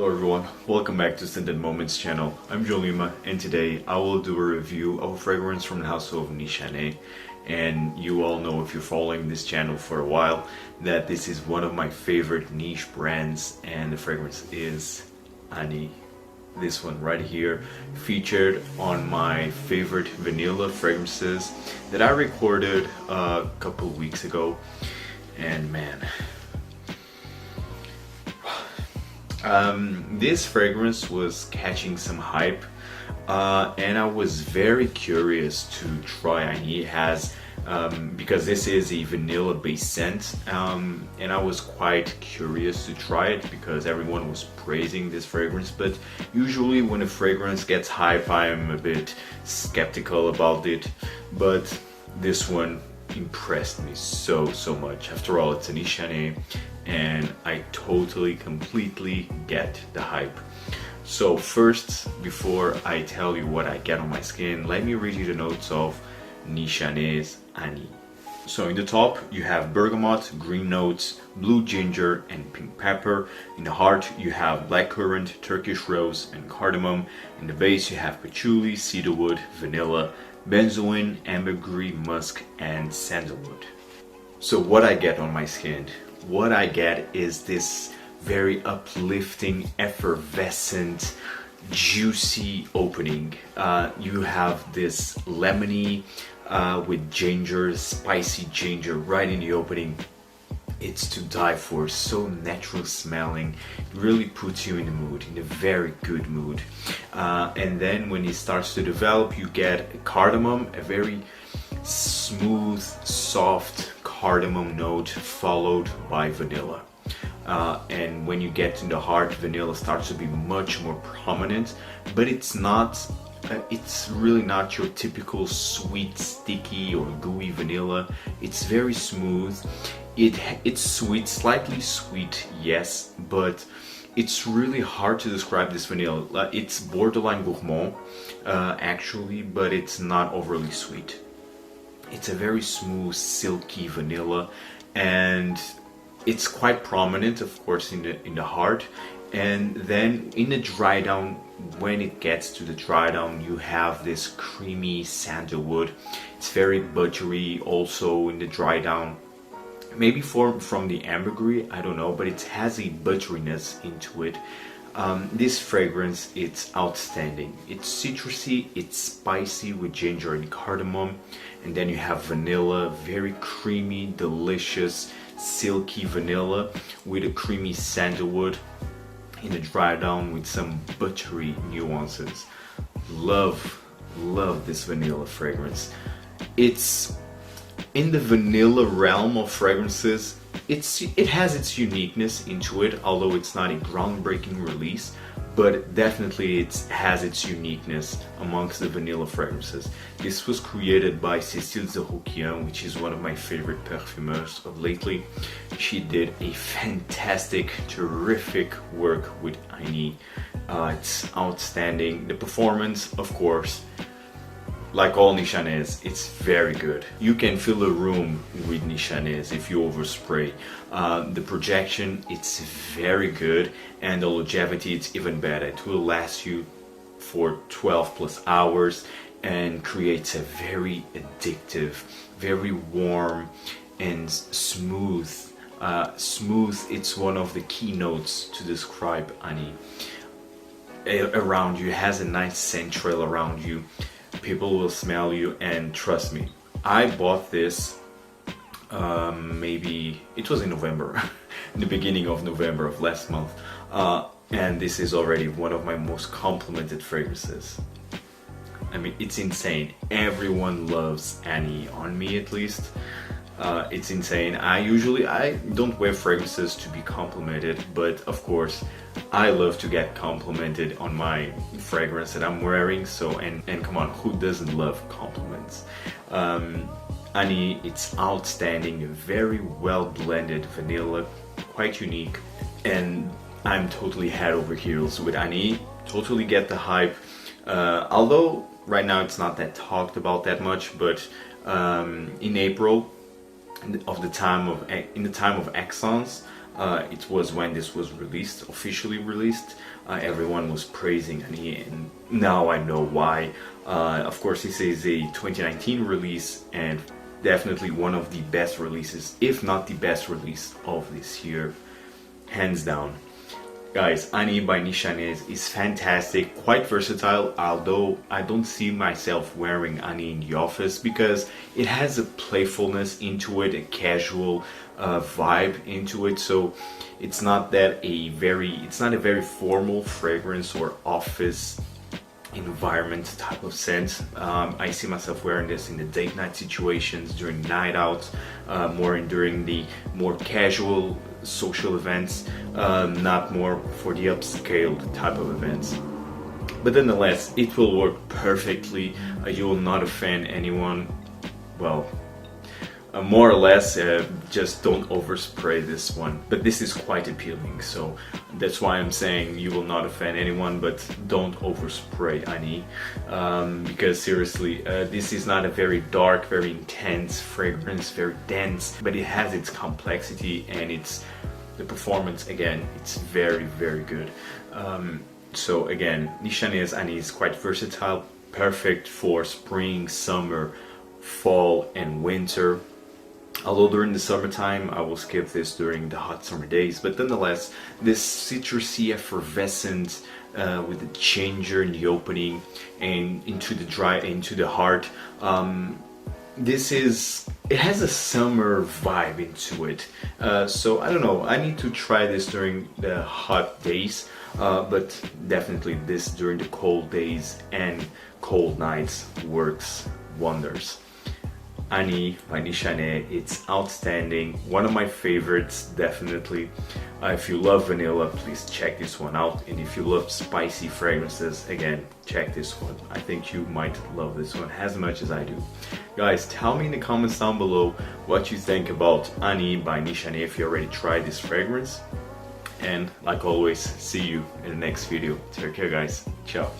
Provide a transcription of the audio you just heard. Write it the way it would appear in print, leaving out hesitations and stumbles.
Hello everyone, welcome back to Scented Moments channel. I'm Jolima and today I will do a review of a fragrance from the house of Nishane. And you all know, if you're following this channel for a while, that this is one of my favorite niche brands, and the fragrance is Ani. This one right here, featured on my favorite vanilla fragrances that I recorded a couple weeks ago. And man, this fragrance was catching some hype, and I was very curious to try. And it has, because this is a vanilla based scent, and I was quite curious to try it because everyone was praising this fragrance. But usually when a fragrance gets hype, I'm a bit skeptical about it, but this one impressed me so much. After all, it's a Nishane, and I totally completely get the hype. So first, before I tell you what I get on my skin, let me read you the notes of Nishane's Ani. So in the top you have bergamot, green notes, blue ginger and pink pepper. In the heart you have blackcurrant, Turkish rose and cardamom. In the base you have patchouli, cedarwood, vanilla, benzoin, ambergris, musk and sandalwood. So what I get on my skin? What I get is this very uplifting, effervescent, juicy opening. You have this lemony with ginger, spicy ginger right in the opening. It's to die for, so natural smelling. It really puts you in the mood, in a very good mood. And then when it starts to develop, you get cardamom, a very smooth, soft cardamom note followed by vanilla. And when you get to the heart, vanilla starts to be much more prominent, but it's really not your typical sweet, sticky or gooey vanilla. It's very smooth. It's sweet, slightly sweet, yes, but it's really hard to describe this vanilla. It's borderline gourmand, actually, but it's not overly sweet. It's a very smooth, silky vanilla, and it's quite prominent, of course, in the heart. And then in the dry down, when it gets to the dry down, you have this creamy sandalwood. It's very buttery also in the dry down. Maybe from the ambergris, I don't know, but it has a butteriness into it. This fragrance, it's outstanding. It's citrusy, it's spicy with ginger and cardamom, and then you have vanilla, very creamy, delicious, silky vanilla with a creamy sandalwood in a dry down with some buttery nuances. Love this vanilla fragrance. It's in the vanilla realm of fragrances. It has its uniqueness into it, although it's not a groundbreaking release, but definitely it has its uniqueness amongst the vanilla fragrances. This was created by Cécile Zeroukian, which is one of my favorite perfumeurs of lately. She did a fantastic, terrific work with Ani. It's outstanding. The performance, of course, like all Nishanes, it's very good. You can fill a room with Nishanes if you overspray. The projection, it's very good, and the longevity, it's even better. It will last you for 12 plus hours and creates a very addictive, very warm and smooth. Smooth, it's one of the key notes to describe Ani. Around you, it has a nice scent trail around you. People will smell you, and trust me, I bought this maybe it was in November, in the beginning of November of last month, and this is already one of my most complimented fragrances. I mean, it's insane. Everyone loves Ani, on me at least. It's insane. I don't wear fragrances to be complimented, but of course I love to get complimented on my fragrance that I'm wearing. So and come on, who doesn't love compliments? Ani, it's outstanding, very well blended vanilla, quite unique, and I'm totally head over heels with Ani. Totally get the hype, although right now it's not that talked about that much, but in April, in the time of Exxons, It was when this was released, officially released. Everyone was praising Honey, and now I know why. Of course, this is a 2019 release, and definitely one of the best releases, if not the best release of this year, hands down. Guys, Ani by Nishane is fantastic, quite versatile, although I don't see myself wearing Ani in the office because it has a playfulness into it, a casual vibe into it, so it's not a very formal fragrance or office environment type of scent. I see myself wearing this in the date night situations, during night outs, during the more casual social events, not more for the upscale type of events. But nonetheless, it will work perfectly. You will not offend anyone. Well, more or less, just don't overspray this one. But this is quite appealing, so that's why I'm saying you will not offend anyone, but don't overspray Ani, because seriously, this is not a very dark, very intense fragrance, very dense, but it has its complexity, and the performance, again, it's very, very good. So again, Nishane's Ani is quite versatile, perfect for spring, summer, fall, and winter. Although during the summertime I will skip this during the hot summer days, but nonetheless, this citrucy effervescent with the changer in the opening and into the heart, it has a summer vibe into it. So I don't know, I need to try this during the hot days, but definitely this during the cold days and cold nights works wonders. Ani by Nishane, it's outstanding, one of my favorites, definitely. If you love vanilla, please check this one out, and if you love spicy fragrances, again, check this one. I think you might love this one as much as I do. Guys, tell me in the comments down below what you think about Ani by Nishane, if you already tried this fragrance. And like always, see you in the next video. Take care, guys. Ciao.